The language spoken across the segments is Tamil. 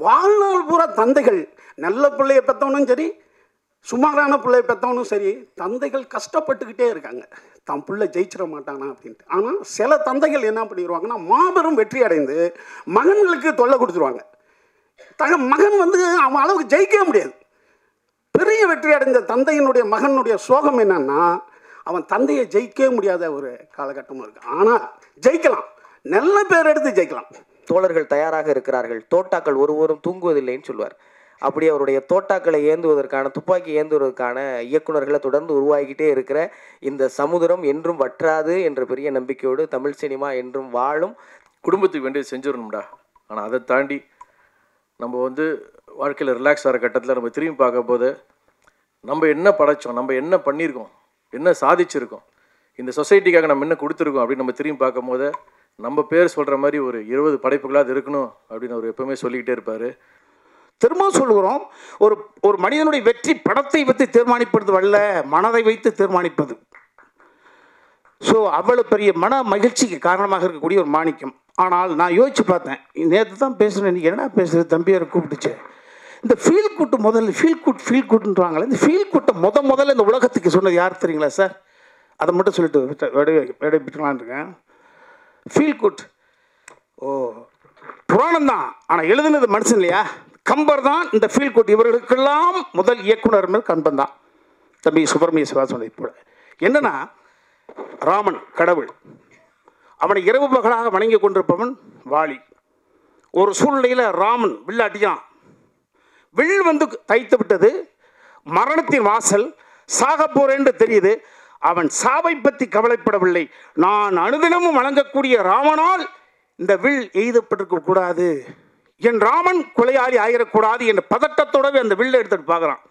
வாழ்நாள் பூரா தந்தைகள், நல்ல பிள்ளையை பெற்றவனும் சரி, சுமாரான பிள்ளையை பெற்றவனும் சரி, தந்தைகள் கஷ்டப்பட்டுக்கிட்டே இருக்காங்க, தன் பிள்ளை ஜெயிச்சிட மாட்டானா அப்படின்ட்டு. ஆனால் சில தந்தைகள் என்ன பண்ணிடுவாங்கன்னா, மாபெரும் வெற்றி அடைந்து மகன்களுக்கு தொல்லை கொடுத்துருவாங்க. மகன் வந்து அவன் அளவுக்கு ஜெயிக்கவே முடியாது. பெரிய வெற்றி அடைந்த தந்தையினுடைய மகனுடைய சோகம் என்னன்னா, அவன் தந்தையை ஜெயிக்கவே முடியாத ஒரு காலகட்டமும் இருக்குது. ஆனால் ஜெயிக்கலாம், நல்ல பேர் எடுத்து ஜெயிக்கலாம். தோழர்கள் தயாராக இருக்கிறார்கள், தோட்டாக்கள் ஒருவரும் தூங்குவதில்லைன்னு சொல்வார். அப்படி அவருடைய தோட்டாக்களை ஏந்துவதற்கான, துப்பாக்கி ஏந்துவதற்கான இயக்குநர்களை தொடர்ந்து உருவாகிக்கிட்டே இருக்கிற இந்த சமுதிரம் என்றும் வற்றாது என்ற பெரிய நம்பிக்கையோடு தமிழ் சினிமா என்றும் வாழும். குடும்பத்துக்கு வேண்டியது செஞ்சிடணும்டா. ஆனால் அதை தாண்டி நம்ம வந்து வாழ்க்கையில் ரிலாக்ஸ் ஆகிற கட்டத்தில் நம்ம திரும்பி பார்க்க போது நம்ம என்ன படைச்சோம், நம்ம என்ன பண்ணியிருக்கோம், என்ன சாதிச்சிருக்கோம், இந்த சொசைட்டிக்காக நம்ம என்ன கொடுத்துருக்கோம் அப்படின்னு நம்ம திரும்பி பார்க்கும் போது நம்ம பேர் சொல்கிற மாதிரி ஒரு 20 படைப்புகளாக இருக்கணும் அப்படின்னு அவர் எப்பவுமே சொல்லிக்கிட்டே இருப்பார். திரும்ப சொல்கிறோம், ஒரு மனிதனுடைய வெற்றி படத்தை வைத்து தீர்மானிப்பது அல்ல, மனதை வைத்து தீர்மானிப்பது. ஸோ அவ்வளோ பெரிய மன மகிழ்ச்சிக்கு காரணமாக இருக்கக்கூடிய ஒரு மாணிக்கம். ஆனால் நான் யோசிச்சு பார்த்தேன், நேற்று தான் பேசுகிறேன், இன்றைக்கி என்ன பேசுகிறது, தம்பியாரை கூப்பிட்டுச்சு. இந்த ஃபீல் குட்டு முதல்ல ஃபீல் குட்டுன்றாங்களே, இந்த ஃபீல் குட்டை முதல்ல இந்த உலகத்துக்கு சொன்னது யார் தெரியுங்களா சார்? அதை மட்டும் சொல்லிட்டு விட்டுலான் இருக்கேன். ஃபீல் குட் புராணம் தான், ஆனால் எழுதுனது மனுஷன் இல்லையா? கம்பர் தான் இந்த ஃபீல் குட். இவர்களுக்கெல்லாம் முதல் இயக்குனர் கம்பன் தான், தம்பி சுப்பிரமணிய சிவா சொன்னது போல. என்னன்னா, ராமன் கடவுள், அவனை இரவு பகலாக வணங்கி கொண்டிருப்பவன் வாலி. ஒரு சூழ்நிலையில் ராமன் வில் அடியான், வில் வந்து தைத்து விட்டது, மரணத்தின் வாசல், சாக போறேன்னு தெரியுது. அவன் சாவை பற்றி கவலைப்படவில்லை. நான் அனுதினமும் வழங்கக்கூடிய ராமனால் இந்த வில் எய்தப்பட்டிருக்க கூடாது, என் ராமன் கொலையாளி ஆகிடக்கூடாது என்ற பதட்டத்தோடவே அந்த வில்லை எடுத்துட்டு பார்க்குறான்.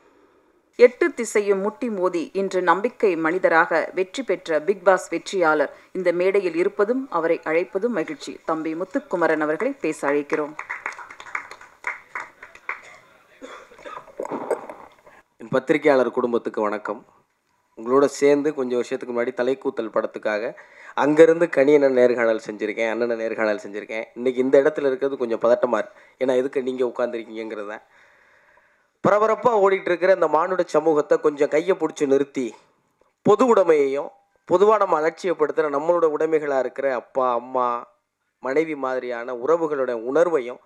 8 திசையும் முட்டி மோதி இன்று நம்பிக்கை மனிதராக வெற்றி பெற்ற பிக் பாஸ் வெற்றியாளர் இந்த மேடையில் இருப்பதும் அவரை அழைப்பதும் மகிழ்ச்சி. தம்பி முத்துக்குமரன் அவர்களை பேச அழைக்கிறோம். என் பத்திரிகையாளர் குடும்பத்துக்கு வணக்கம். உங்களோட சேர்ந்து கொஞ்சம் வருஷத்துக்கு முன்னாடி தலைக்கூத்தல் படத்துக்காக அங்கேருந்து கணியண்ணன் நேர்காணல் செஞ்சுருக்கேன், அண்ணனை நேர்காணல் செஞ்சுருக்கேன். இன்றைக்கி இந்த இடத்துல இருக்கிறது கொஞ்சம் பதட்டமாக இருக்குது. ஏன்னா எதுக்கு நீங்கள் உட்காந்துருக்கீங்கிறது தான். பரபரப்பாக ஓடிட்டு இருக்கிற இந்த மானுட சமூகத்தை கொஞ்சம் கையை பிடிச்சி நிறுத்தி, பொது உடைமையையும் பொதுவாக நம்ம அலட்சியப்படுத்துகிற நம்மளோட உடைமைகளாக இருக்கிற அப்பா அம்மா மனைவி மாதிரியான உறவுகளோட உணர்வையும்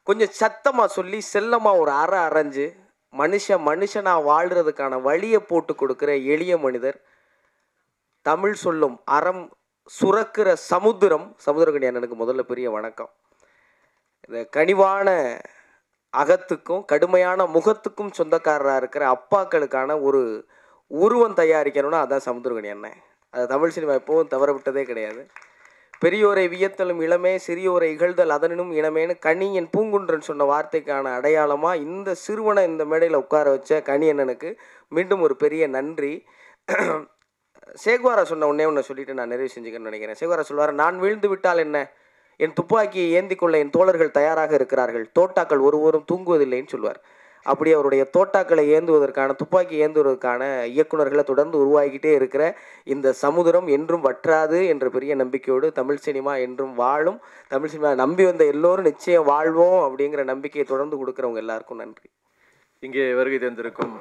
கொஞ்சம் சத்தமாக சொல்லி செல்லமாக ஒரு அரைஞ்சு மனுஷனாக வாழ்கிறதுக்கான வழியை போட்டு கொடுக்குற எளிய மனிதர், தமிழ் சொல்லும் அறம் சுரக்கிற சமுத்திரக்கணி அண்ணனுக்கு முதல்ல பெரிய வணக்கம். இந்த கனிவான அகத்துக்கும் கடுமையான முகத்துக்கும் சொந்தக்காரராக இருக்கிற அப்பாக்களுக்கான ஒரு உருவம் தயாரிக்கணும்னா அதான் சமுத்திரக்கணி அண்ணன். அது தமிழ் சினிமா எப்பவும் தவற விட்டதே கிடையாது. பெரியோரை வியத்தலும் இளமே, சிறியோரை இகழ்தல் அதனும் இனமேனு கனி என் பூங்குன்றன் சொன்ன வார்த்தைக்கான அடையாளமாக இந்த சிறுவனை இந்த மேடையில் உட்கார வச்ச கனி அண்ணனுக்கு மீண்டும் ஒரு பெரிய நன்றி. சேகுவாரா சொன்ன ஒன்றே சொல்லிட்டு நான் நிறைவு செஞ்சுக்கணும்னு நினைக்கிறேன். சேகுவாரா சொல்வார், நான் வீழ்ந்து விட்டால் என்ன, என் துப்பாக்கியை ஏந்தி கொள்ள என் தோழர்கள் தயாராக இருக்கிறார்கள், தோட்டாக்கள் ஒருவரும் தூங்குவதில்லைன்னு சொல்வார். அப்படி அவருடைய தோட்டாக்களை ஏந்துவதற்கான, துப்பாக்கி ஏந்துவதற்கான இயக்குநர்களை தொடர்ந்து உருவாகிக்கிட்டே இருக்கிற இந்த சமுதிரம் என்றும் வற்றாது என்ற பெரிய நம்பிக்கையோடு தமிழ் சினிமா என்றும் வாழும். தமிழ் சினிமா நம்பி வந்த எல்லோரும் நிச்சயம் வாழ்வோம் அப்படிங்கிற நம்பிக்கையை தொடர்ந்து கொடுக்குறவங்க எல்லாருக்கும் நன்றி. இங்கே வருகை தந்திருக்கும்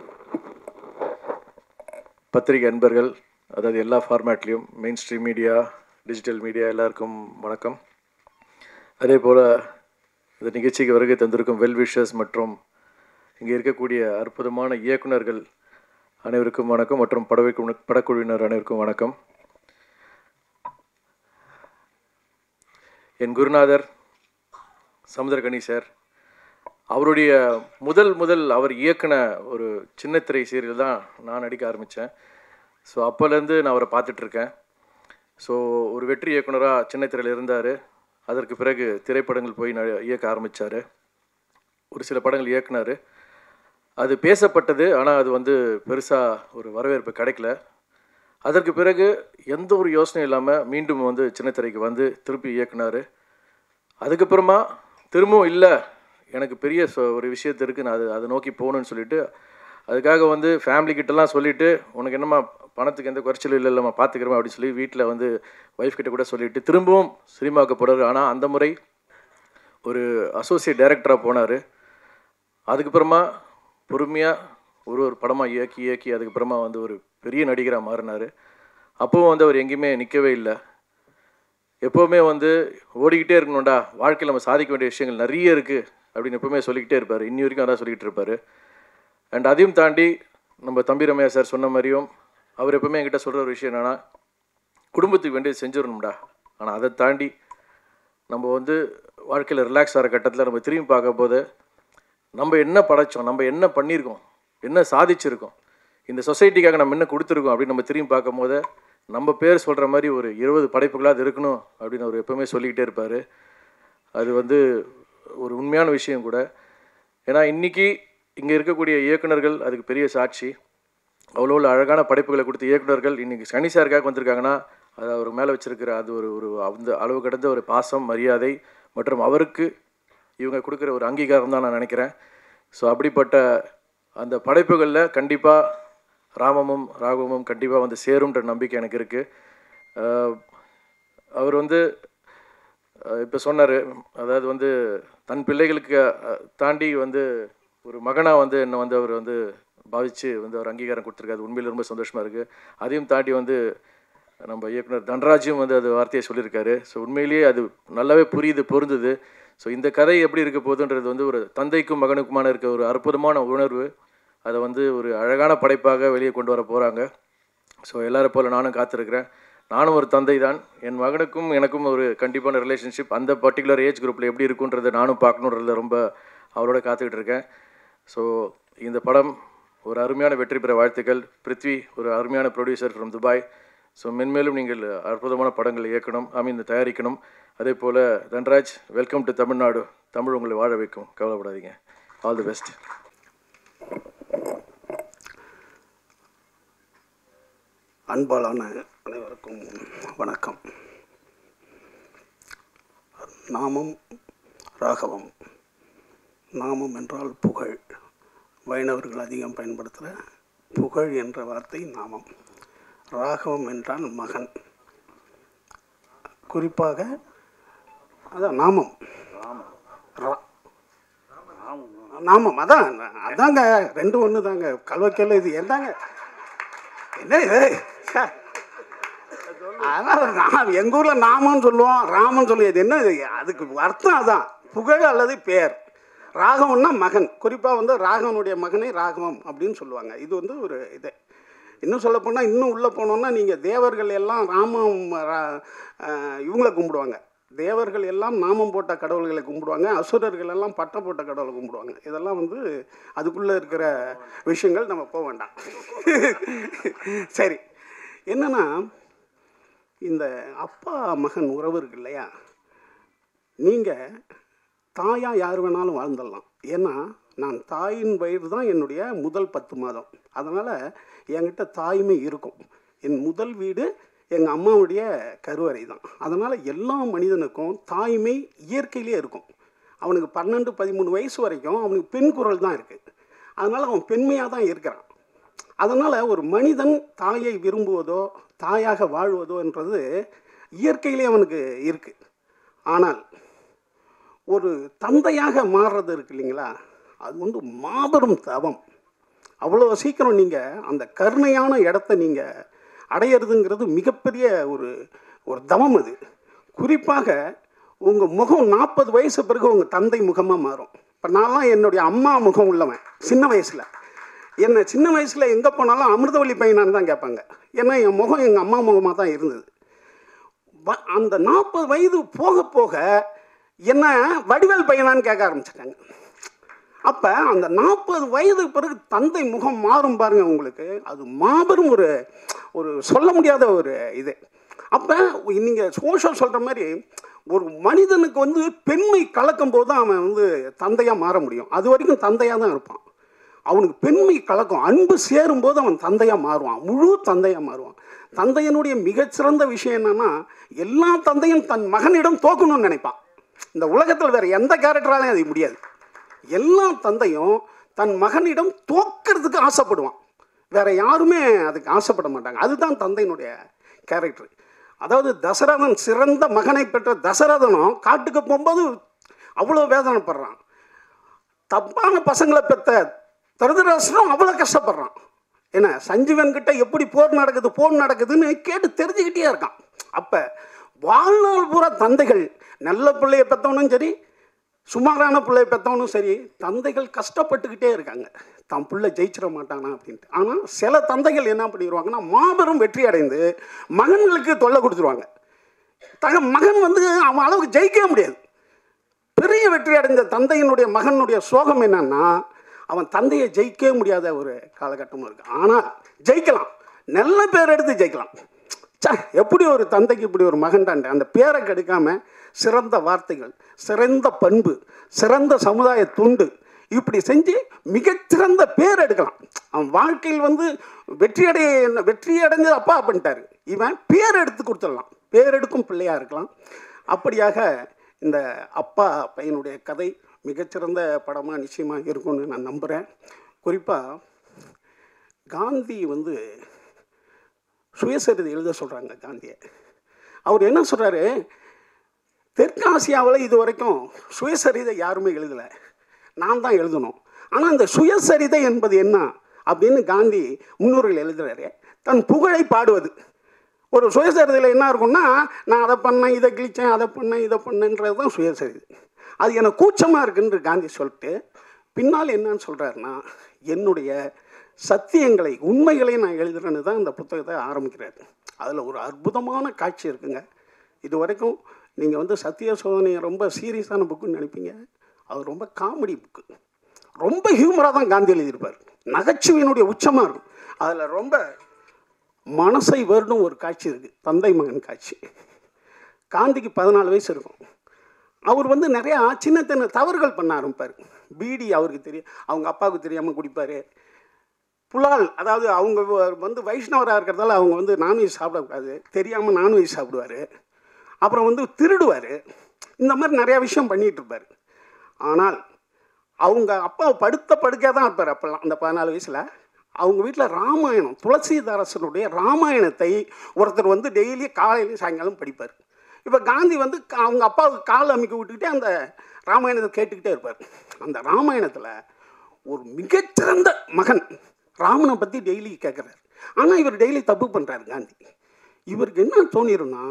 பத்திரிகை அன்பர்கள், அதாவது எல்லா ஃபார்மேட்லேயும் main stream media, digital media எல்லாருக்கும் வணக்கம். அதே போல் இந்த நிகழ்ச்சிக்கு வருகை தந்திருக்கும் வெல்விஷர்ஸ் மற்றும் இங்கே இருக்கக்கூடிய அற்புதமான இயக்குநர்கள் அனைவருக்கும் வணக்கம் மற்றும் படக்குழுவினர் அனைவருக்கும் வணக்கம். என் குருநாதர் சமுத்திரக்கணி சார், அவருடைய முதல் அவர் இயக்குன ஒரு சின்னத்திரை சீரியல் தான் நான் நடிக்க ஆரம்பித்தேன். ஸோ அப்போலேருந்து நான் அவரை பார்த்துட்ருக்கேன். ஸோ ஒரு வெற்றி இயக்குனராக சின்னத்திரையில் இருந்தார். அதற்கு பிறகு திரைப்படங்கள் போய் இயக்க ஆரம்பித்தார். ஒரு சில படங்கள் இயக்குனார். அது பேசப்பட்டது, ஆனால் அது பெருசாக ஒரு வரவேற்பு கிடைக்கல. அதற்கு பிறகு எந்த ஒரு யோசனையும் இல்லாமல் மீண்டும் சின்னத்திரைக்கு திருப்பி இயக்குனார். அதுக்கப்புறமா திரும்பவும் இல்லை, எனக்கு பெரிய ஒரு விஷயத்து இருக்குது, நான் அதை நோக்கி போகணுன்னு சொல்லிட்டு அதுக்காக ஃபேமிலிக்கிட்டலாம் சொல்லிவிட்டு, உனக்கு என்னம்மா பணத்துக்கு எந்த குறைச்சலும் இல்லைம்மா பார்த்துக்கிறோமா அப்படின்னு சொல்லி வீட்டில் ஒய்ஃப் கிட்ட கூட சொல்லிவிட்டு திரும்பவும் சினிமாவுக்கு போகிறாரு. ஆனால் அந்த முறை ஒரு அசோசியேட் டைரக்டராக போனார். அதுக்கப்புறமா பொறுமையாக ஒரு படமாக இயக்கி அதுக்கப்புறமா வந்து ஒரு பெரிய நடிகராக மாறினார். அப்போவும் வந்து அவர் எங்கேயுமே நிற்கவே இல்லை. எப்போவுமே வந்து ஓடிக்கிட்டே இருக்கணும்டா, வாழ்க்கையில் நம்ம சாதிக்க வேண்டிய விஷயங்கள் நிறைய இருக்குது அப்படின்னு எப்போவுமே சொல்லிக்கிட்டே இருப்பார். இன்னி வரைக்கும் அதான் சொல்லிக்கிட்டு இருப்பார். அண்ட் அதையும் தாண்டி நம்ம தம்பி ரம்யா சார் சொன்ன மாதிரியும் அவர் எப்போவுமே என்கிட்ட சொல்கிற ஒரு விஷயம் என்னென்னா, குடும்பத்துக்கு வேண்டியது செஞ்சிடணும்டா, ஆனால் அதை தாண்டி நம்ம வந்து வாழ்க்கையில் ரிலாக்ஸ் ஆகிற கட்டத்தில் நம்ம திரும்பி பார்க்க போது நம்ம என்ன படைச்சோம், நம்ம என்ன பண்ணியிருக்கோம், என்ன சாதிச்சிருக்கோம், இந்த சொசைட்டிக்காக நம்ம என்ன கொடுத்துருக்கோம் அப்படின்னு நம்ம திரும்பி பார்க்கும் போது நம்ம பேர் சொல்கிற மாதிரி ஒரு 20 படைப்புகளாக இருக்கணும் அப்படின்னு அவர் எப்போவுமே சொல்லிக்கிட்டே இருப்பார். அது வந்து ஒரு உண்மையான விஷயம் கூட. ஏன்னா இன்றைக்கி இங்கே இருக்கக்கூடிய இயக்குனர்கள் அதுக்கு பெரிய சாட்சி. அவ்வளோ அழகான படைப்புகளை கொடுத்த இயக்குனர்கள் இன்றைக்கி கணி சாருக்காக வந்திருக்காங்கன்னா அது அவர் மேலே வச்சுருக்கிற அது ஒரு அந்த அளவு கடந்த ஒரு பாசம், மரியாதை மற்றும் அவருக்கு இவங்க கொடுக்குற ஒரு அங்கீகாரம் தான் நான் நினைக்கிறேன். ஸோ அப்படிப்பட்ட அந்த படைப்புகளில் கண்டிப்பாக ராமமும் ராகவமும் கண்டிப்பாக வந்து சேரும்ன்ற நம்பிக்கை எனக்கு இருக்குது. அவர் வந்து இப்போ சொன்னார், அதாவது வந்து தன் பிள்ளைகளுக்கு தாண்டி வந்து ஒரு மகனாக வந்து என்னை வந்து அவர் வந்து பாவித்து வந்து அவர் அங்கீகாரம் கொடுத்துருக்காரு. உண்மையில் ரொம்ப சந்தோஷமாக இருக்குது. அதையும் தாண்டி வந்து நம்ம இயக்குனர் தன்ராஜும் வந்து அது வார்த்தையை சொல்லியிருக்காரு. ஸோ உண்மையிலேயே அது நல்லாவே புரியுது, பொருந்துது. ஸோ இந்த கதை எப்படி இருக்க போகுதுன்றது வந்து ஒரு தந்தைக்கும் மகனுக்குமான இருக்க ஒரு அற்புதமான உணர்வு. அதை வந்து ஒரு அழகான படைப்பாக வெளியே கொண்டு வர போகிறாங்க. ஸோ எல்லாரும் போல் நானும் காத்திருக்கிறேன். நானும் ஒரு தந்தை தான். என் மகனுக்கும் எனக்கும் ஒரு கண்டிப்பான ரிலேஷன்ஷிப் அந்த பர்டிகுலர் ஏஜ் குரூப்பில் எப்படி இருக்குன்றதை நானும் பார்க்கணுன்றத ரொம்ப அவரோட காத்துக்கிட்டு இருக்கேன். ஸோ இந்த படம் ஒரு அருமையான வெற்றி பெற வாழ்த்துக்கள். பிருத்வி ஒரு அருமையான ப்ரொடியூசர் ஃப்ரம் துபாய். ஸோ மென்மேலும் நீங்கள் அற்புதமான படங்கள் இயக்கணும், தயாரிக்கணும். அதே போல் தன்ராஜ், வெல்கம் டு தமிழ்நாடு. தமிழ் உங்களை வாழ வைக்கும், கவலைப்படாதீங்க. All the best. அன்பாலான அனைவருக்கும் வணக்கம். நாமம் ராகவம். நாமம் என்றால் புகழ். வைணவர்கள் அதிகம் பயன்படுத்துகிற புகழ் என்ற வார்த்தை நாமம். ராகவம் என்றால் மகன். குறிப்பாக அதான் நாமம். நாமம் அதாங்க, ரெண்டு ஒன்று தாங்க. கல்வக்கையில் இது என்னங்க என்ன இது? அதனால் எங்கள் ஊரில் நாமன்னு சொல்லுவோம், ராமன் சொல்லுவோம். இது என்ன? அதுக்கு அர்த்தம் அதான், புகழ் அல்லது பேர். ராகவம்னா மகன். குறிப்பாக வந்து ராகவனுடைய மகனை ராகவம் அப்படின்னு சொல்லுவாங்க. இது வந்து ஒரு இது. இன்னும் சொல்லப்போனால் இன்னும் உள்ளே போனோன்னா நீங்கள் தேவர்கள் எல்லாம் ராமம் இவங்களை கும்பிடுவாங்க. தேவர்கள் எல்லாம் நாமம் போட்ட கடவுள்களை கும்பிடுவாங்க. அசுரர்கள் எல்லாம் பட்டை போட்ட கடவுளை கும்பிடுவாங்க. இதெல்லாம் வந்து அதுக்குள்ளே இருக்கிற விஷயங்கள், நம்ம போக வேண்டாம். சரி, என்னென்னா இந்த அப்பா மகன் உறவு இருக்கு இல்லையா, நீங்கள் தாயாக யார் வேணாலும் வாழ்ந்துடலாம். ஏன்னா நான் தாயின் வயிறு தான் என்னுடைய முதல் 10 மாதம். அதனால் என்கிட்ட தாய்மை இருக்கும். என் முதல் வீடு எங்கள் அம்மாவுடைய கருவறை தான். அதனால் எல்லா மனிதனுக்கும் தாய்மை இயற்கையிலே இருக்கும். அவனுக்கு 12-13 வயசு வரைக்கும் அவனுக்கு பெண் குரல் தான் இருக்குது. அதனால் அவன் பெண்மையாக தான் இருக்கிறான். அதனால் ஒரு மனிதன் தாயை விரும்புவதோ தாயாக வாழ்வதோன்றது இயற்கையிலே அவனுக்கு இருக்குது. ஆனால் ஒரு தந்தையாக மாறுறது இருக்கு இல்லைங்களா, அது வந்து மாபெரும் தவம். அவ்வளோ சீக்கிரம் நீங்கள் அந்த கருணையான இடத்த நீங்கள் அடையிறதுங்கிறது மிகப்பெரிய ஒரு தவம். அது குறிப்பாக உங்கள் முகம் 40 வயசு பிறகு உங்கள் தந்தை முகமாக மாறும். இப்போ நான்லாம் என்னுடைய அம்மா முகம் உள்ளவன். சின்ன வயசில் என்னை சின்ன வயசில் எங்கே போனாலும் அமிர்தவள்ளி பையனான்னு தான் கேட்பாங்க. ஏன்னா என் முகம் எங்கள் அம்மா முகமாக தான் இருந்தது. அந்த 40 வயது போக போக என்ன வடிவேல் பையனான்னு கேட்க ஆரம்பிச்சிட்டாங்க. அப்போ அந்த 40 வயதுக்கு பிறகு தந்தை முகம் மாறும் பாருங்கள் உங்களுக்கு. அது மாபெரும் ஒரு சொல்ல முடியாத ஒரு இது. அப்போ நீங்கள் சோஷியல் சொல்கிற மாதிரி ஒரு மனிதனுக்கு வந்து பெண்மை கலக்கும் போது தான் அவன் வந்து தந்தையாக மாற முடியும். அது வரைக்கும் தந்தையாக தான் இருப்பான். அவனுக்கு பெண்மை கலக்கும், அன்பு சேரும்போது அவன் தந்தையாக மாறுவான், முழு தந்தையாக மாறுவான். தந்தையனுடைய மிகச்சிறந்த விஷயம் என்னென்னா, எல்லா தந்தையும் தன் மகனிடம் தோக்கணும்னு நினைப்பான். இந்த உலகத்தில் வேறு எந்த கேரக்டராலையும் அது முடியாது. எல்லா தந்தையும் தன் மகனிடம் தோக்கிறதுக்கு ஆசைப்படுவான். வேறு யாருமே அதுக்கு ஆசைப்பட மாட்டாங்க. அதுதான் தந்தையினுடைய கேரக்டர். அதாவது தசரதன் சிறந்த மகனை பெற்ற தசரதனும் காட்டுக்கு போகும்போது அவ்வளோ வேதனைப்படுறான். தப்பான பசங்களை பெற்ற திருதராஷ்டிரம் அவ்வளோ கஷ்டப்படுறான். ஏன்னா சஞ்சீவன் கிட்ட எப்படி போர் நடக்குதுன்னு கேட்டு தெரிஞ்சுக்கிட்டே இருக்கான். அப்போ வாழ்நாள் பூரா தந்தைகள் நல்ல பிள்ளையை பெற்றவனும் சரி, சுமாரான பிள்ளையை பெற்றவனும் சரி, தந்தைகள் கஷ்டப்பட்டுக்கிட்டே இருக்காங்க தன் பிள்ளை ஜெயிச்சிட மாட்டானா அப்படின்ட்டு. ஆனால் சில தந்தைகள் என்ன பண்ணிடுவாங்கன்னா மாபெரும் வெற்றி அடைந்து மகன்களுக்கு தொல்லை கொடுத்துருவாங்க. மகன் அவன் அளவுக்கு ஜெயிக்கவே முடியாது. பெரிய வெற்றி அடைந்த தந்தையினுடைய மகனுடைய சோகம் என்னன்னா, அவன் தந்தையை ஜெயிக்கவே முடியாத ஒரு காலகட்டமும் இருக்குது. ஆனால் ஜெயிக்கலாம், நல்ல பேர் எடுத்து ஜெயிக்கலாம். எப்படி ஒரு தந்தைக்கு இப்படி ஒரு மகன்டாண்ட அந்த பேரை கெடுக்காம சிறந்த வார்த்தைகள், சிறந்த பண்பு, சிறந்த சமுதாய துண்டு இப்படி செஞ்சு மிகச்சிறந்த பேர் எடுக்கலாம். அவன் வாழ்க்கையில் வெற்றி அடைஞ்சது அப்பா பண்ணிட்டாரு, இவன் பேர் எடுத்து கொடுத்துடலாம், பேர் எடுக்கும் பிள்ளையாக இருக்கலாம். அப்படியாக இந்த அப்பா பையனுடைய கதை மிகச்சிறந்த படமாக நிச்சயமாக இருக்கும்னு நான் நம்புகிறேன். குறிப்பாக காந்தி சுயசரிதை எழுத சொல்கிறாங்க காந்தியை. அவர் என்ன சொல்கிறாரு, தெற்காசியாவில் இது வரைக்கும் சுயசரிதை யாருமே எழுதலை, நான் தான் எழுதணும். ஆனால் இந்த சுயசரிதை என்பது என்ன அப்படின்னு காந்தி முன்னோர்கள் எழுதுகிறாரு. தன் புகழை பாடுவது. ஒரு சுயசரிதையில் என்ன இருக்கும்னா, நான் அதை பண்ணேன், இதை கிழிச்சேன், அதை பண்ணேன், இதை பண்ணேன்றது தான் சுயசரிதை. அது எனக்கு கூச்சமாக இருக்குன்னு காந்தி சொல்லிட்டு பின்னால் என்னன்னு சொல்கிறாருன்னா, என்னுடைய சத்தியங்களை, உண்மைகளை நான் எழுதுறேன்னு தான் இந்த புத்தகத்தை ஆரம்பிக்கிறாரு. அதில் ஒரு அற்புதமான காட்சி இருக்குங்க. இது வரைக்கும் நீங்கள் சத்திய சோதனையை ரொம்ப சீரியஸான புக்குன்னு நினைப்பீங்க. அது ரொம்ப காமெடி புக்கு, ரொம்ப ஹியூமராக தான் காந்தி எழுதியிருப்பார். நகைச்சுவையினுடைய உச்சமாக இருக்கும். அதில் ரொம்ப மனசை வருடும் ஒரு காட்சி இருக்குது, தந்தை மகன் காட்சி. காந்திக்கு 14 வயசு இருக்கும். அவர் நிறையா சின்ன சின்ன தவறுகள் பண்ண ஆரம்பிப்பார். பீடி அவருக்கு தெரியும், அவங்க அப்பாவுக்கு தெரியாமல் குடிப்பார். புலால், அதாவது அவங்க வைஷ்ணவராக இருக்கிறதால அவங்க நான்வெஜ் சாப்பிடக்கூடாது, தெரியாமல் நான்வெஜ் சாப்பிடுவார். அப்புறம் திருடுவார். இந்த மாதிரி நிறையா விஷயம் பண்ணிகிட்டு இருப்பார். ஆனால் அவங்க அப்பா படுக்கையாக தான் இருப்பார் அப்போல்லாம். அந்த 14 வயசில் அவங்க வீட்டில் ராமாயணம், துளசிதாசனுடைய ராமாயணத்தை ஒருத்தர் டெய்லி காலையிலையும் சாயங்காலம் படிப்பார். இப்போ காந்தி அவங்க அப்பாவுக்கு கால் அமைக்க விட்டுக்கிட்டே அந்த ராமாயணத்தை கேட்டுக்கிட்டே இருப்பார். அந்த ராமாயணத்தில் ஒரு மிகச்சிறந்த மகன் ராமனை பற்றி டெய்லி கேட்குறாரு. ஆனால் இவர் டெய்லி தப்பு பண்ணுறாரு காந்தி. இவருக்கு என்ன தோணிரும்னா,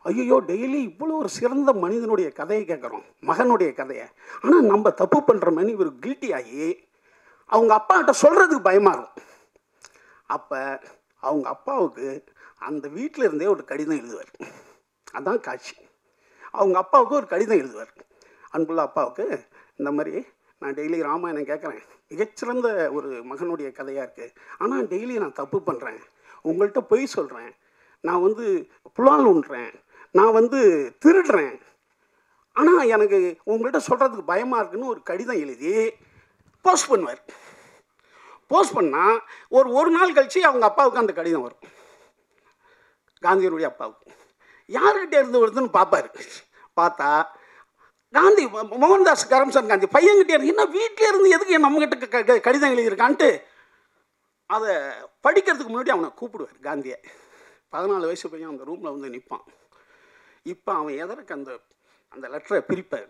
ஐயோ டெய்லி இவ்வளோ ஒரு சிறந்த மனிதனுடைய கதையை கேட்குறோம், மகனுடைய கதையை, ஆனால் நம்ம தப்பு பண்ணுறோமேனு இவர் கில்ட்டி ஆகி அவங்க அப்பாக்கிட்ட சொல்கிறதுக்கு பயமாக இருக்கும். அப்போ அவங்க அப்பாவுக்கு அந்த வீட்டில் இருந்தே ஒரு கடிதம் எழுதுவார். அதான் காட்சி. அவங்க அப்பாவுக்கு ஒரு கடிதம் எழுதுவார். அன்புள்ள அப்பாவுக்கு, இந்த மாதிரி நான் டெய்லி ராமாயணம் கேட்குறேன், மிகச்சிறந்த ஒரு மகனுடைய கதையாக இருக்குது, ஆனால் டெய்லி நான் தப்பு பண்ணுறேன், உங்கள்கிட்ட பொய் சொல்கிறேன், நான் புலால் உண்றேன், நான் திருடுறேன், ஆனால் எனக்கு உங்கள்கிட்ட சொல்கிறதுக்கு பயமாக இருக்குன்னு ஒரு கடிதம் எழுதி போஸ்ட் பண்ணுவார். போஸ்ட் பண்ணால் ஒரு நாள் கழித்து அவங்க அப்பாவுக்கு அந்த கடிதம் வரும். காந்தியினுடைய அப்பாவுக்கு யார்கிட்ட இருந்து வருதுன்னு பார்ப்பார். பார்த்தா காந்தி, மோகன்தாஸ் கரம்சந்த் காந்தி பையன்கிட்டே இருந்து, என்ன வீட்டிலே இருந்து எதுக்கு நம்மகிட்ட கடிதம் எழுதியிருக்கான்ட்டு அதை படிக்கிறதுக்கு முன்னாடி அவனை கூப்பிடுவார் காந்தியை. 14 வயசு பையன் அந்த ரூமில் நிற்பான். இப்போ அவன் எதற்கு அந்த லெட்டரை பிரிப்பார்.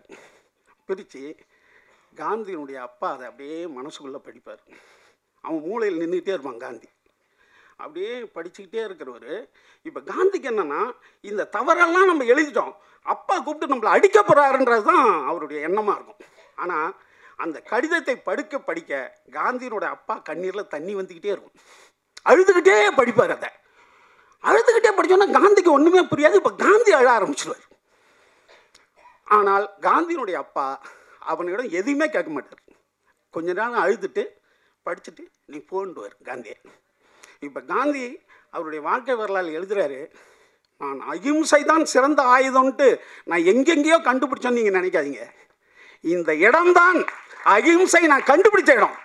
பிரித்து காந்தியினுடைய அப்பா அதை அப்படியே மனசுக்குள்ளே படிப்பார். அவன் மூளையில் நின்றுக்கிட்டே இருப்பான் காந்தி. அப்படியே படிச்சுக்கிட்டே இருக்கிறவர். இப்போ காந்திக்கு என்னென்னா, இந்த தவறெல்லாம் நம்ம எழுதிட்டோம், அப்பா கூப்பிட்டு நம்மளை அடிக்க போகிறாருன்றது தான் அவருடைய எண்ணமாக இருக்கும். ஆனால் அந்த கடிதத்தை படிக்க காந்தியினுடைய அப்பா கண்ணீரில் தண்ணி வந்துக்கிட்டே இருக்கும். அழுதுகிட்டே படிப்பார். அதை அழுதுகிட்டே படித்தோன்னா காந்திக்கு ஒன்றுமே புரியாது. இப்போ காந்தி அழ ஆரம்பிச்சிடுவார். ஆனால் காந்தியினுடைய அப்பா அவனிடம் எதுவுமே கேட்க மாட்டார். கொஞ்ச நேரம் அழுதுட்டு படிச்சுட்டு நீ போன்டுவார் காந்தியை. இப்போ காந்தி அவருடைய வாழ்க்கை வரலாறு எழுதுகிறாரு, நான் அகிம்சை தான் சிறந்த ஆயுதம்ன்ட்டு நான் எங்கெங்கேயோ கண்டுபிடிச்சோன்னு நீங்கள் நினைக்காதீங்க. இந்த இடம்தான் அகிம்சை நான் கண்டுபிடிச்ச இடம்.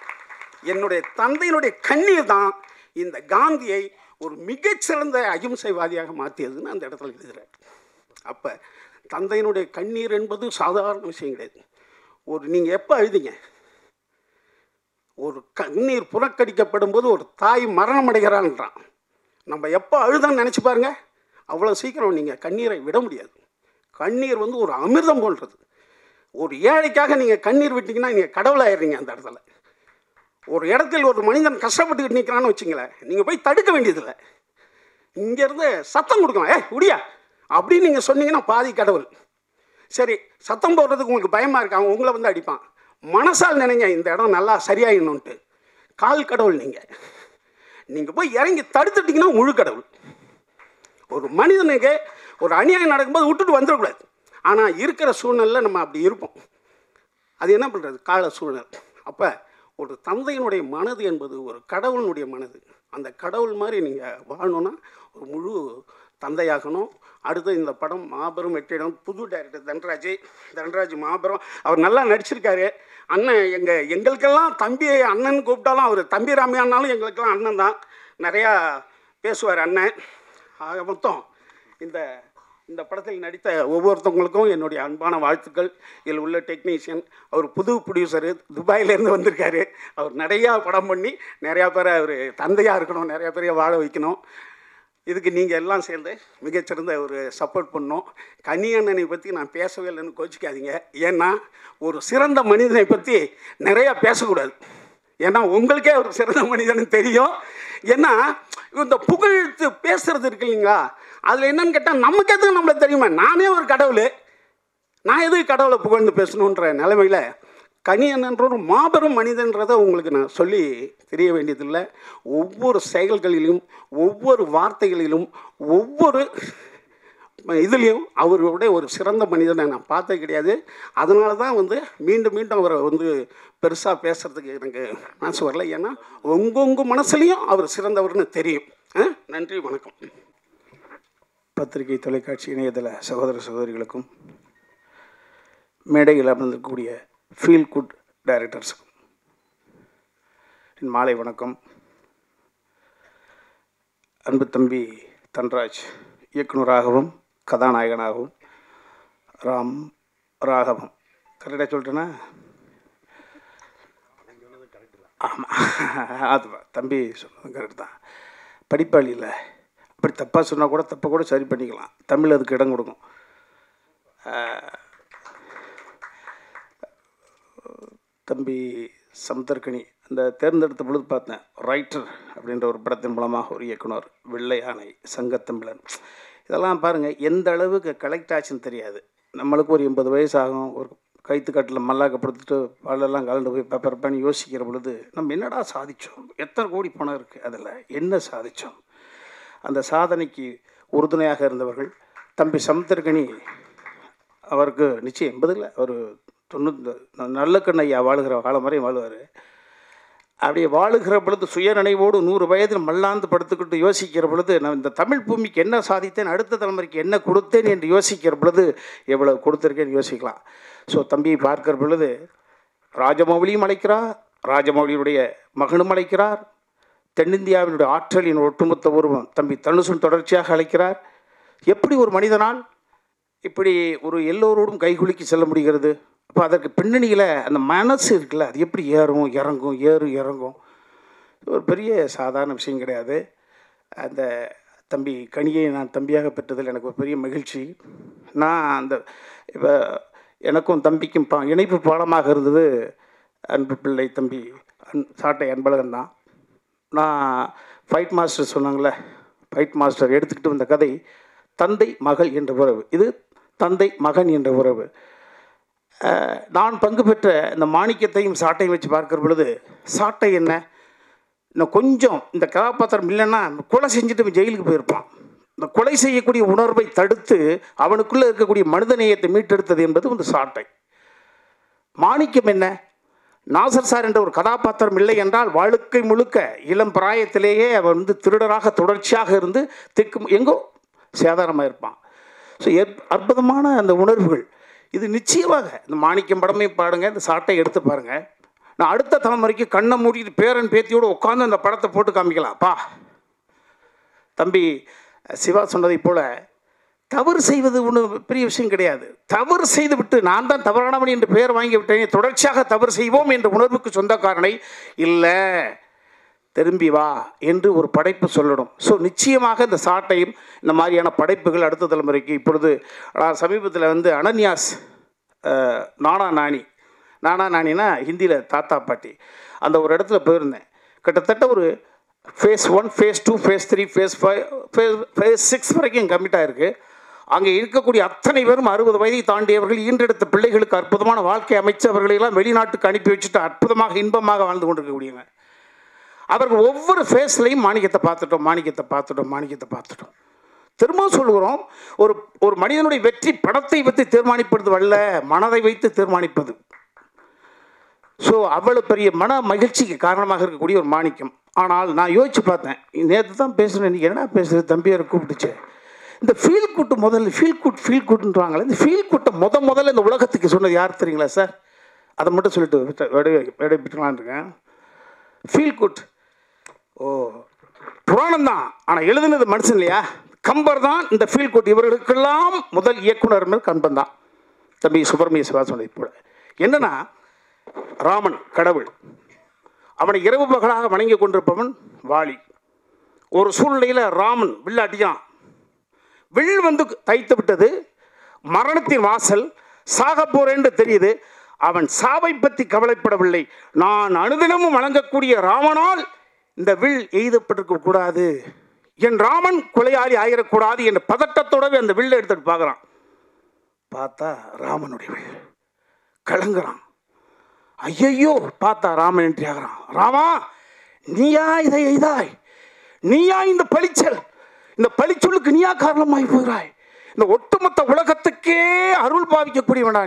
என்னுடைய தந்தையினுடைய கண்ணீர் தான் இந்த காந்தியை ஒரு மிகச்சிறந்த அகிம்சைவாதியாக மாற்றியதுன்னு அந்த இடத்துல எழுதுகிறார். அப்போ தந்தையினுடைய கண்ணீர் என்பது சாதாரண விஷயம் கிடையாது. நீங்கள் எப்போ அழுதிங்க? ஒரு கண்ணீர் புறக்கணிக்கப்படும் போது ஒரு தாய் மரணம் அடைகிறான்றான். நம்ம எப்போ அழுதான்னு நினச்சி பாருங்க. அவ்வளோ சீக்கிரம் நீங்கள் கண்ணீரை விட முடியாது. கண்ணீர் ஒரு அமிர்தம் போன்றது. ஒரு ஏழைக்காக நீங்கள் கண்ணீர் விட்டீங்கன்னா நீங்கள் கடவுளாயிடுறீங்க. அந்த இடத்துல ஒரு இடத்தில் ஒரு மனிதன் கஷ்டப்பட்டுக்கிட்டு நிற்கிறான்னு வச்சுங்களேன், நீங்கள் போய் தடுக்க வேண்டியதில்லை. இங்கேருந்து சத்தம் கொடுக்கலாம், உடியா அப்படின்னு நீங்கள் சொன்னீங்கன்னா பாதி கடவுள். சரி, சத்தம் போடுறதுக்கு உங்களுக்கு பயமாக இருக்கு, அவன் உங்களை வந்து அடிப்பான். மனசால் நினைங்க இந்த இடம் நல்லா சரியாயிடணுன்ட்டு, கால் கடவுள். நீங்கள் போய் இறங்கி தடுத்துட்டிங்கன்னா முழு கடவுள். ஒரு மனிதனுக்கு ஒரு அநியாயம் நடக்கும்போது விட்டுட்டு வந்துடக்கூடாது. ஆனால் இருக்கிற சூழ்நிலையில் நம்ம அப்படி இருப்போம். அது என்ன பண்ணுறது, கால சூழ்நிலை. அப்போ ஒரு தந்தையினுடைய மனது என்பது ஒரு கடவுளினுடைய மனது. அந்த கடவுள் மாதிரி நீங்கள் வாழணுன்னா ஒரு முழு தந்தையாகணும். அடுத்து இந்த படம் மாபெரும் வெற்றிடம். புது டைரக்டர் தன்ராஜ் மாபெரும், அவர் நல்லா நடிச்சிருக்காரு. அண்ணன் எங்களுக்கெல்லாம் தம்பி அண்ணன் கூப்பிட்டாலும் அவர் தம்பி ராமையானாலும் எங்களுக்கெல்லாம் அண்ணன் தான். நிறையா பேசுவார் அண்ணன். ஆக மொத்தம் இந்த படத்தில் நடித்த ஒவ்வொருத்தவங்களுக்கும் என்னுடைய அன்பான வாழ்த்துக்கள். இதில் உள்ள டெக்னீஷியன், அவர் புது ப்ரொடியூசரு, துபாயிலேருந்து வந்திருக்காரு. அவர் நிறையா படம் பண்ணி நிறையா பேரை அவர் தந்தையாக இருக்கணும், நிறையா பேரையை வாழ வைக்கணும். இதுக்கு நீங்கள் எல்லாம் சேர்ந்து மிகச்சிறந்த ஒரு சப்போர்ட் பண்ணணும். கனியண்ணனை பற்றி நான் பேசவே இல்லைன்னு கோச்சிக்காதீங்க. ஏன்னா ஒரு சிறந்த மனிதனை பற்றி நிறையா பேசக்கூடாது. ஏன்னா உங்களுக்கே ஒரு சிறந்த மனிதன்னு தெரியும். ஏன்னா இந்த புகழ்த்து பேசுறது இருக்கு இல்லைங்களா, அதில் என்னன்னு கேட்டால் நமக்கு எதுக்கு நம்மளை தெரியுமா, நானே ஒரு கடவுள், நான் எதுக்கு கடவுளை புகழ்ந்து பேசணுன்ற நிலைமையில் கனியண்ணன்ற ஒரு மாபெரும் மனிதன்றதை உங்களுக்கு நான் சொல்லி தெரிய வேண்டியதில்லை. ஒவ்வொரு செயல்களிலும், ஒவ்வொரு வார்த்தைகளிலும், ஒவ்வொரு இதுலேயும் அவருடைய ஒரு சிறந்த மனிதனை நான் பார்த்தது கிடையாது. அதனால தான் மீண்டும் மீண்டும் அவரை பெருசாக பேசுகிறதுக்கு எனக்கு மனசு வரல. ஏன்னா உங்கள் மனசுலேயும் அவர் சிறந்தவர்னு தெரியும். நன்றி, வணக்கம். பத்திரிகை, தொலைக்காட்சி, இணையதள சகோதர சகோதரிகளுக்கும் மேடையில் அமர்ந்திருக்கக்கூடிய ஃபீல் குட் டைரக்டர்ஸுக்கும் என் மாலை வணக்கம். அன்பு தம்பி தன்ராஜ் இயக்குனராகவும் கதாநாயகனாகவும், ராகவம் கரெக்டாக சொல்லிட்டேன்னா? ஆமாம், அது தம்பி சொன்னது கரெக்டு தான். படிப்பாளி இல்லை, அப்படி தப்பாக சொன்னால் கூட தப்பை கூட சரி பண்ணிக்கலாம். தமிழ் அதுக்கு இடம் கொடுக்கும். தம்பி சமுத்திரக்கனி அந்த தேர்ந்தெடுத்த பொழுது பார்த்தேன். ரைட்டர் அப்படின்ற ஒரு படத்தின் மூலமாக ஒரு இயக்குனர், வெள்ளை யானை, சங்கத்தமிழன், இதெல்லாம் பாருங்கள் எந்த அளவுக்கு கலெக்ட் ஆச்சுன்னு தெரியாது. நம்மளுக்கு ஒரு 80 வயசு ஆகும், ஒரு கைத்துக்காட்டில் மல்லாக்கப்படுத்திட்டு பாலெல்லாம் கலந்து போய் பேப்பர் பண்ணி யோசிக்கிற பொழுது நம்ம என்னடா சாதித்தோம், எத்தனை கோடி பணம் இருக்குது, அதில் என்ன சாதித்தோம். அந்த சாதனைக்கு உறுதுணையாக இருந்தவர்கள் தம்பி சமுத்திரக்கனி. அவருக்கு நிச்சயம் 80 ஒரு 90 நல்ல கண்ணையா வாழுகிற காலம் வரையும் வாழ்வார். அப்படியே வாழுகிற பொழுது சுயநினைவோடு 100 வயதில் மல்லாந்து படுத்துக்கிட்டு யோசிக்கிற பொழுது நான் இந்த தமிழ் பூமிக்கு என்ன சாதித்தேன், அடுத்த தலைமுறைக்கு என்ன கொடுத்தேன் என்று யோசிக்கிற பொழுது எவ்வளோ கொடுத்துருக்கேன்னு யோசிக்கலாம். ஸோ தம்பியை பார்க்கிற பொழுது ராஜமௌலியும் அழைக்கிறார், ராஜமௌலியுடைய மகனும் அழைக்கிறார், தென்னிந்தியாவினுடைய ஆற்றலின் ஒட்டுமொத்த உருவம் தம்பி தனுஷும் தொடர்ச்சியாக அழைக்கிறார். எப்படி ஒரு மனிதனால் இப்படி ஒரு எல்லோரோடும் கைகுலுக்கி செல்ல முடிகிறது? அப்போ அதற்கு பின்னணியில் அந்த மனசு இருக்குல்ல, அது எப்படி ஏறும் இறங்கும் இறங்கும். ஒரு பெரிய சாதாரண விஷயம் கிடையாது. அந்த தம்பி கனியை நான் தம்பியாக பெற்றதில் எனக்கு ஒரு பெரிய மகிழ்ச்சி. நான் இப்போ எனக்கும் தம்பிக்கும் இணைப்பு பாலமாக இருந்தது அன்பு பிள்ளை தம்பி சாட்டை அன்பழகன் தான். நான் ஃபைட் மாஸ்டர் சொன்னாங்களே, ஃபைட் மாஸ்டர் எடுத்துக்கிட்டு வந்த கதை தந்தை மகள் என்ற உறவு. இது தந்தை மகன் என்ற உறவு. நான் பங்கு பெற்ற இந்த மாணிக்கத்தையும் சாட்டையும் வச்சு பார்க்குற பொழுது சாட்டை என்ன, இன்னும் கொஞ்சம் இந்த கதாபாத்திரம் இல்லைன்னா கொலை செஞ்சுட்டு ஜெயிலுக்கு போயிருப்பான். இந்த கொலை செய்யக்கூடிய உணர்வை தடுத்து அவனுக்குள்ளே இருக்கக்கூடிய மனிதநேயத்தை மீட்டெடுத்தது என்பது சாட்டை. மாணிக்கம் என்ன, நாசர் சார் என்ற ஒரு கதாபாத்திரம் இல்லை என்றால் வாழ்க்கை முழுக்க இளம் பிராயத்திலேயே அவன் திருடராக தொடர்ச்சியாக இருந்து எங்கோ சேதாரமாக இருப்பான். ஸோ அற்புதமான அந்த உணர்வுகள் இது நிச்சயமாக இந்த மாணிக்கம் படமே பாருங்கள், இந்த சாட்டை எடுத்து பாருங்கள். நான் அடுத்த தலைமுறைக்கு கண்ணை மூடிட்டு பேரன் பேத்தியோடு உட்காந்து அந்த படத்தை போட்டு காமிக்கலாம்ப்பா. தம்பி சிவா சொன்னதை போல் தவறு செய்வது ஒன்றும் பெரிய விஷயம் கிடையாது. தவறு செய்து விட்டு நான் தான் தவறானவன் என்று பெயர் வாங்கி விட்டேன், தொடர்ச்சியாக தவறு செய்வோம் என்ற உணர்வுக்கு சொந்தக்காரனை இல்லை, திரும்பி வா என்று ஒரு படைப்பு சொல்லணும். ஸோ நிச்சயமாக இந்த சாட்டையும் இந்த மாதிரியான படைப்புகள் அடுத்த தலைமுறைக்கு. இப்பொழுது சமீபத்தில் அனன்யாஸ் நானா நானி. நானா நானினா ஹிந்தியில் தாத்தா பாட்டி. அந்த ஒரு இடத்துல போயிருந்தேன். கிட்டத்தட்ட ஒரு phase 1, phase 2, phase 3, phase 5, phase 6 வரைக்கும் கம்மிட் ஆகிருக்கு. அங்கே இருக்கக்கூடிய அத்தனை பேரும் 60 வயதை தாண்டியவர்கள், ஈன்றெடுத்த பிள்ளைகளுக்கு அற்புதமான வாழ்க்கை அமைச்சு அவர்களெல்லாம் வெளிநாட்டுக்கு அனுப்பி வச்சுட்டு அற்புதமாக இன்பமாக வாழ்ந்து கொண்டிருக்கக்கூடியவங்க. அவர்கள் ஒவ்வொரு ஃபேஸ்லையும் மாணிக்கத்தை பார்த்துட்டோம். திரும்ப சொல்கிறோம், ஒரு மனிதனுடைய வெற்றி படத்தை வைத்து தீர்மானிப்பது அல்ல, மனதை வைத்து தீர்மானிப்பது. ஸோ அவ்வளோ பெரிய மன மகிழ்ச்சிக்கு காரணமாக இருக்கக்கூடிய ஒரு மாணிக்கம். ஆனால் நான் யோசிச்சு பார்த்தேன், நேற்று தான் பேசுகிறேன், இன்றைக்கி என்ன பேசுகிறது, தம்பியாரை கூப்பிட்டுச்சு. இந்த ஃபீல் குட்டு முதல்ல ஃபீல் குட்டுன்றாங்களே, இந்த ஃபீல் குட்டை முதல்ல இந்த உலகத்துக்கு சொன்னது யார் தெரியுங்களா சார்? அதை மட்டும் சொல்லிட்டு விட்டுலான் இருக்கேன். ஃபீல் குட் புராணம் தான், ஆனால் எழுதுனது மனுஷன் இல்லையா? கம்பர் தான் இந்த ஃபீல் குட் இவர்களுக்கெல்லாம் முதல் இயக்குனர் கம்பன் தான். தம்பி சுப்பிரமணிய சிவா சொன்னது போல என்னன்னா, ராமன் கடவுள், அவனை இரவு பகலாக வணங்கி கொண்டிருப்பவன் வாலி. ஒரு சூழ்நிலையில் ராமன் வில் அடியான், வில் வந்து தைத்து விட்டது, மரணத்தின் வாசல், சாக போறேன்னு தெரியுது. அவன் சாவை பற்றி கவலைப்படவில்லை. நான் அனுதினமும் வணங்கக்கூடிய ராமனால் இந்த வில் எய்தப்பட்டிருக்க கூடாது, என் ராமன் கொலையாளி ஆகிடக்கூடாது என்ற பதட்டத்தோடவே அந்த வில்லை எடுத்துட்டு பார்க்குறான். பார்த்தா ராமனுடைய வில் கலங்குறான். ஐயையோ, பார்த்தா ராமன் என்று ஆகிறான். ராமா, நீயா இதை எய்தாய்? நீயா இந்த பழிச்சல், இந்த பழிச்சொல்லுக்கு நீயா காரணமாகி போகிறாய்? இந்த ஒட்டுமொத்த உலகத்துக்கே அருள் பாவிக்கக்கூடியவனா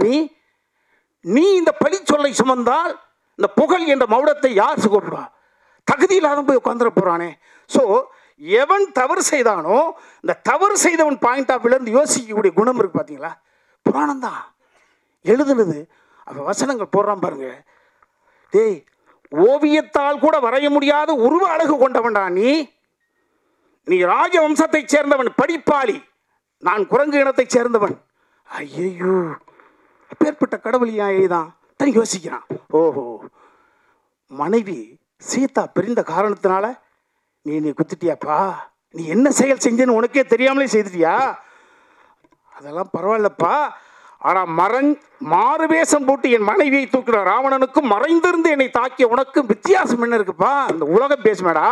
நீ இந்த பழிச்சொல்லை சுமந்தால் இந்த புகழ் என்ற மௌடத்தை யார் சுகப்படுவா? தகுதி இல்லாத போய் உட்காந்துட போறானே. ஸோ எவன் தவறு செய்தானோ இந்த தவறு செய்தவன் பாயிண்ட் ஆஃப் வியூலேருந்து யோசிக்கக்கூடிய குணம் இருக்கு. பார்த்தீங்களா? புராணம் தான் எழுதுனது. அவன் வசனங்கள் போடுறான் பாருங்க. டேய், ஓவியத்தால் கூட வரைய முடியாத உருவ அழகு கொண்டவன்டா நீ ராஜவம்சத்தை சேர்ந்தவன், படிப்பாளி, நான் குரங்கு இனத்தை சேர்ந்தவன். ஐயோ, அப்பேற்பட்ட கடவுள் தான் தனி யோசிக்கிறான். ஓஹோ, மனைவி சீதா பிரிந்த காரணத்தினால நீ குத்திட்டியாப்பா? நீ என்ன செயல் செஞ்சேன்னு உனக்கே தெரியாமலே செய்துட்டியா? அதெல்லாம் பரவாயில்லப்பா. ஆனால் மாறுவேஷம் போட்டு என் மனைவியை தூக்கின ராவணனுக்கும் மறைந்திருந்து என்னை தாக்கிய உனக்கும் வித்தியாசம் என்ன இருக்குப்பா? அந்த உலகம் பேசுமேடா,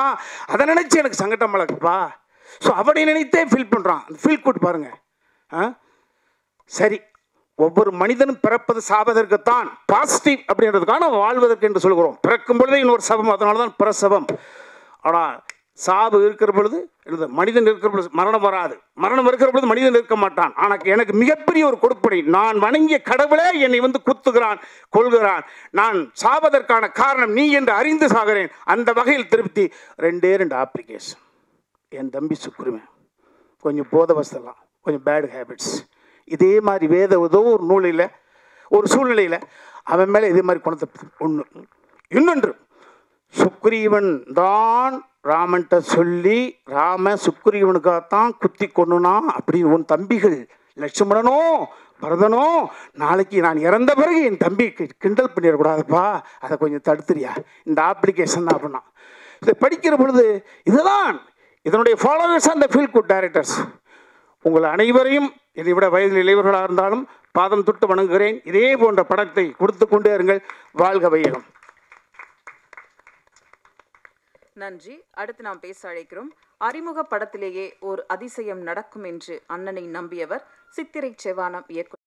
அதை நினைச்சு எனக்கு சங்கடம் இருக்குப்பா. ஸோ அவனை நினைத்தே ஃபீல் பண்ணுறான். அந்த ஃபீல் குட் பாருங்க. சரி, ஒவ்வொரு மனிதனும் பிறப்பது சாவதற்குத்தான், பாசிட்டிவ் அப்படின்றதுக்கான வாழ்வதற்கு என்று சொல்கிறோம். பிறக்கும் பொழுதே இன்னொரு சபம், அதனால தான் பிரசவம். ஆனால் சாவு இருக்கிற பொழுது, மனிதன் இருக்கிற பொழுது மரணம் வராது, மரணம் இருக்கிற பொழுது மனிதன் இருக்க மாட்டான். ஆனால் எனக்கு மிகப்பெரிய ஒரு கொடுப்பனை, நான் வணங்கிய கடவுளே என்னை வந்து குத்துகிறான், கொள்கிறான், நான் சாவதற்கான காரணம் நீ என்று அறிந்து சாகிறேன். அந்த வகையில் திருப்தி. 2 அப்ளிகேஷன். என் தம்பி சுக்குருவேன், கொஞ்சம் போத வசலாம், கொஞ்சம் பேட் ஹேபிட்ஸ். இதே மாதிரி வேத ஏதோ ஒரு நூலில் ஒரு சூழ்நிலையில் அவன் மேலே இதே மாதிரி குணத்தை ஒன்று. இன்னொன்று, சுக்ரீவன் தான் ராமன்கிட்ட சொல்லி ராம சுக்ரீவனுக்காகத்தான் குத்தி கொண்டுனா அப்படின்னு உன் தம்பிகள் லட்சுமணனோ பரதனோ நாளைக்கு நான் இறந்த பிறகு என் தம்பிக்கு கிண்டல் பண்ணிடக்கூடாதுப்பா, அதை கொஞ்சம் தடுத்துறியா? இந்த அப்ளிகேஷன் தான் அப்படின்னா. இதை படிக்கிற பொழுது இதுதான் இதனுடைய ஃபாலோவர்ஸ் அந்த ஃபீல் குட் டைரக்டர்ஸ். உங்கள் அனைவரையும் இதை விட வயதில் இளையவர்களாக இருந்தாலும் பாதம் தொட்டு வணங்குகிறேன். இதே போன்ற படத்தை கொடுத்து கொண்டே இருங்கள். வாழ்க வையகம். நன்றி. அடுத்து நாம் பேச அழைக்கிறோம். அறிமுக படத்திலேயே ஓர் அதிசயம் நடக்கும் என்று அண்ணனை நம்பியவர் சித்திரை செவ்வானம் இயக்குனர்